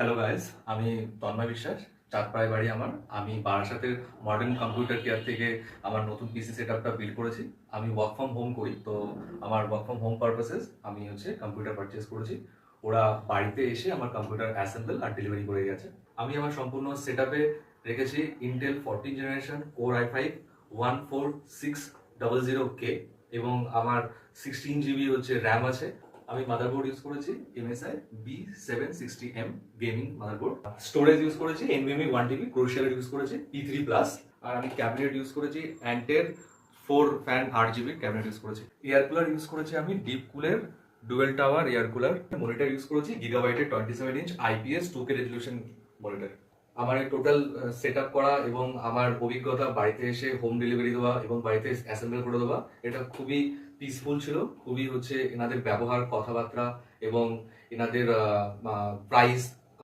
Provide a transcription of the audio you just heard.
Hello guys, আমি তন্ময় বিশ্বাস। চাঁদপাড়ায় বাড়ি আমার। আমি বারাসাতের মডার্ন কম্পিউটার কেয়ার থেকে আমার নতুন পিসি সেটআপটা বিল্ড করেছি। আমি ওয়ার্ক ফ্রম হোম করি, তো আমার ওয়ার্ক ফ্রম হোম পারপাসেস আমি কম্পিউটার পারচেস করেছি। ওরা বাড়িতে এসে আমার কম্পিউটার অ্যাসেম্বল আর ডেলিভারি করে গেছে। আমি আমার সম্পূর্ণ সেটআপে রেখেছি Intel 14 generation core i5 14600K এবং আমার 16 GB র্যাম আছে। আমি মাদারবোর্ড ইউজ করেছি MSI B760M gaming motherboard. Storage use করেছি NVMe 1TB, ক্রুশিয়ালের ইউজ করেছি P3+। আর আমি ক্যাবিনেট ইউজ করেছি অ্যান্টের 4 ফ্যান 8GB ক্যাবিনেট ইউজ করেছি। এয়ার কুলার ইউজ করেছি আমি ডিপ কুলের dual tower air cooler. Monitor use করেছি গিগাবাইটের 27 inch IPS 2K resolution monitor. আমার এই টোটাল সেট আপ করা এবং আমার অভিজ্ঞতা বাড়িতে এসে হোম ডেলিভারি দেওয়া এবং বাড়িতে অ্যাসেম্বল করে দেওয়া, এটা খুবই পিসফুল ছিল। খুবই এনাদের ব্যবহার, কথাবার্তা এবং এনাদের প্রাইস